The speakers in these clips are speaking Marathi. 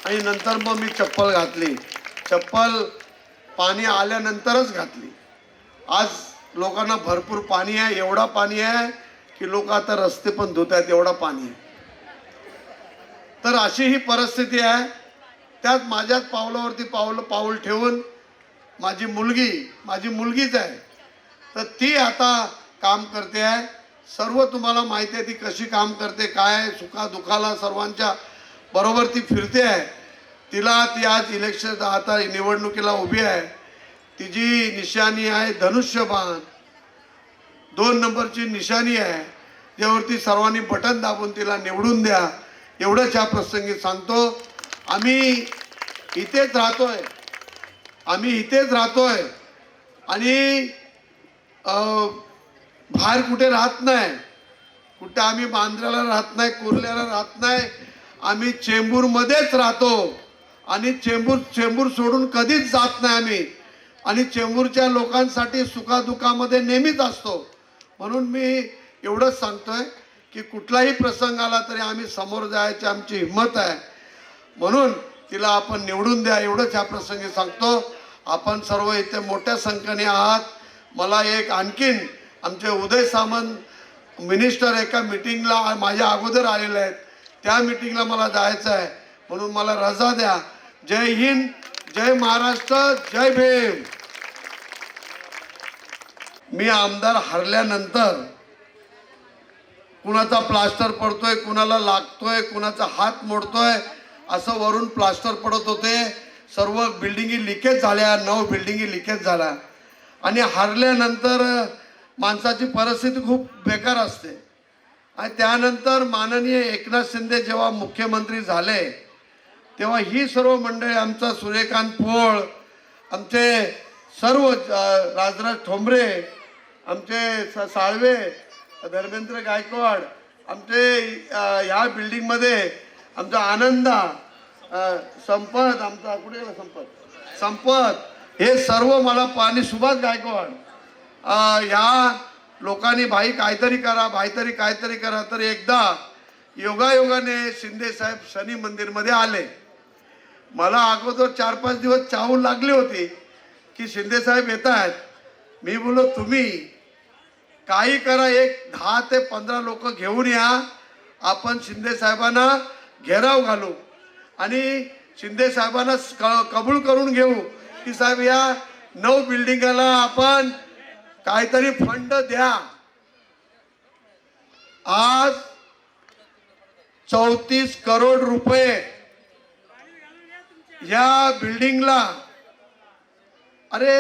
आणि नंतर मग मी चप्पल घातली. चप्पल पाणी आल्यानंतरच घातली. आज लोकांना भरपूर पाणी आहे, एवढा पाणी आहे की लोक आता रस्ते पण धुत आहेत, एवढा पाणी आहे. तर अशी ही परिस्थिती आहे. त्यात माझ्याच पावलावरती पाऊल ठेवून माझी मुलगीच आहे, तर ती आता काम करते आहे. सर्व तुम्हाला माहिती आहे ती कशी काम करते, काय सुखादुखाला सर्वांच्या बरोबर ती फिरते आहे. ती आज इलेक्शन आता निवडणुकीला उभी आहे. तिची निशाणी आहे धनुष्यबाण, 2 नंबरची निशाणी आहे, ज्यावरती सर्वांनी बटन दाबून तिला निवडून द्या, एवढंच ह्या प्रसंगी सांगतो. आम्ही इथेच राहतोय आणि बाहेर कुठे राहत नाही. कुठे आम्ही बांद्र्याला राहत नाही, कुर्ल्याला राहत नाही. आम्ही चेंबूरमध्येच राहतो आणि चेंबूर सोडून कधीच जात नाही आम्ही. आणि चेंबूरच्या लोकांसाठी सुखादुखामध्ये नेहमीच असतो. म्हणून मी एवढंच सांगतोय की कुठलाही प्रसंग आला तरी आम्ही समोर जायची आमची हिंमत आहे. म्हणून तिला आपण निवडून द्या, एवढंच ह्या प्रसंगी सांगतो. आपण सर्व इथे मोठ्या संख्येने आहात. मला एक आणखीन आमचे उदय सामंत मिनिस्टर एका मीटिंगला माझ्या अगोदर आलेले आहेत, त्या मीटिंगला मला जायचं आहे, म्हणून मला रजा द्या. जय हिंद, जय महाराष्ट्र, जय भीम. मी आमदार हरल्यानंतर कुणाचा प्लास्टर पडतोय, कुणाला लागतोय, कुणाचा हात मोडतोय, असं वरून प्लास्टर पडत होते. सर्व बिल्डिंगी लिकेज झाल्या, 9 बिल्डिंगी लिकेज झाल्या. आणि हरल्यानंतर माणसाची परिस्थिती खूप बेकार असते. आणि त्यानंतर माननीय एकनाथ शिंदे जेव्हा मुख्यमंत्री झाले तेव्हा ही सर्व मंडळी, आमचा सूर्यकांत पोळ, आमचे सर्व राजराज ठोंबरे, आमचे साळवे, धर्मेंद्र गायकवाड, आमचे ह्या बिल्डिंगमध्ये आमचा आनंदा, संपत, आमचा कुठे गेला संपत, हे सर्व मला पाणी, सुभाष गायकवाड, ह्या लोकांनी भाई काहीतरी करा. तर एकदा योगायोगाने शिंदे साहेब शनी मंदिरमध्ये आले. मला अगोदर 4-5 दिवस चाहूल लागली होती की शिंदे साहेब येत आहेत. मी बोललो तुम्ही काही करा, एक 10 ते 15 लोक घेऊन या, आपण शिंदे साहेबांना घेराव घालू आणि शिंदे साहेबांना कबूल करून घेऊ की साहेब या 9 बिल्डिंगाला आपण काहीतरी फंड द्या. आज 34 करोड रुपये या बिल्डिंगला. अरे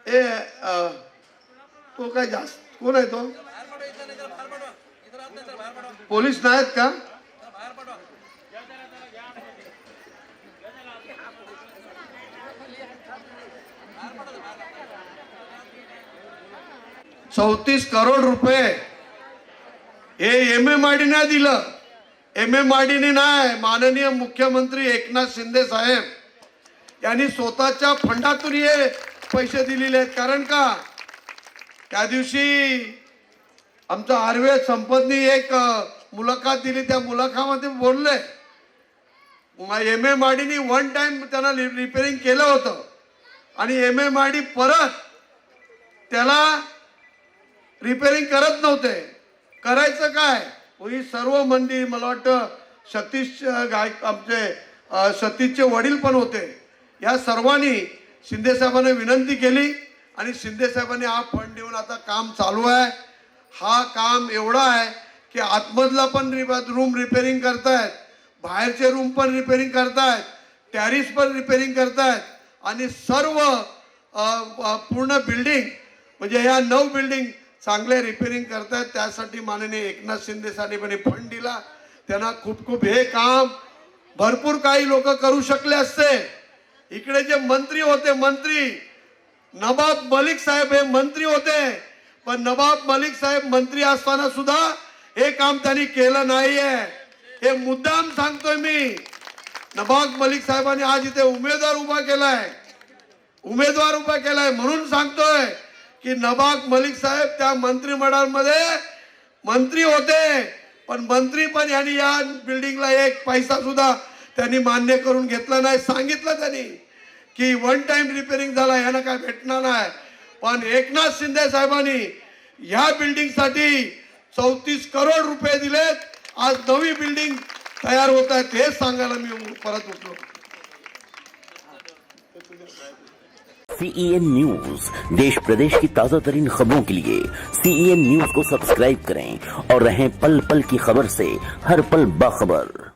ए तो काय जास्त कोण आहे तो? पोलीस नाहीत का? ₹34 करोड रुपये हे MMRD ने दिलं. MMRD ने नाही, माननीय मुख्यमंत्री एकनाथ शिंदे साहेब यांनी स्वतःच्या फंडातून हे पैसे दिलेले आहेत. कारण का त्या दिवशी आमचा आर्वे संपतनी एक मुलाखत दिली, त्या मुलाखतीमध्ये बोलले MMRD ने 1 टाइम त्यांना रिपेअरिंग केलं होतं आणि MMRD परत त्याला रिपेअरिंग करत नव्हते. करायचं काय, ही सर्व मंदी, मला वाटतं सतीश आमचे सतीशचे वडील पण होते, या सर्वांनी शिंदे साहेबांना विनंती केली आणि शिंदे साहेबांनी हा फंड देऊन आता काम चालू आहे. हा काम एवढा आहे की आतमधला पण रूम रिपेअरिंग करतायत, बाहेरचे रूम पण रिपेअरिंग करतायत, टॅरिस पण रिपेअरिंग करतायत आणि सर्व पूर्ण बिल्डिंग म्हणजे ह्या 9 बिल्डिंग चांगले रिपेअरिंग करतायत. त्यासाठी माननीय एकनाथ शिंदे साहेबांनी फंड दिला. त्यांना खूप हे काम भरपूर काही लोक करू शकले असते. इकडे जे मंत्री होते, मंत्री नवाब मलिक साहेब हे मंत्री होते, पण नवाब मलिक साहेब मंत्री असताना सुद्धा हे काम त्यांनी केलं नाहीये. हे मुद्दाम सांगतोय मी. नवाब मलिक साहेबांनी आज इथे उमेदवार उभा केलाय म्हणून सांगतोय की नवाब मलिक साहेब त्या मंत्रिमंडळामध्ये मंत्री होते, पण मंत्री पण यांनी या बिल्डिंगला एक पैसा सुद्धा त्यांनी मान्य करून घेतलं नाही. सांगितलं त्यांनी की वन टाइम रिपेअरिंग झाला, यानं काय भेटणार नाही. पण एकनाथ शिंदे साहेबांनी ह्या बिल्डिंग साठी 34 करोड रुपये दिलेत. आज नवी बिल्डिंग तयार होत आहे, हे सांगायला मी परत उठलो. CEN न्यूज, देश प्रदेश की ताजा तरीन खबरों के लिए CEN न्यूज को सब्सक्राइब करें और रहें पल पल की खबर से हर पल बाखबर.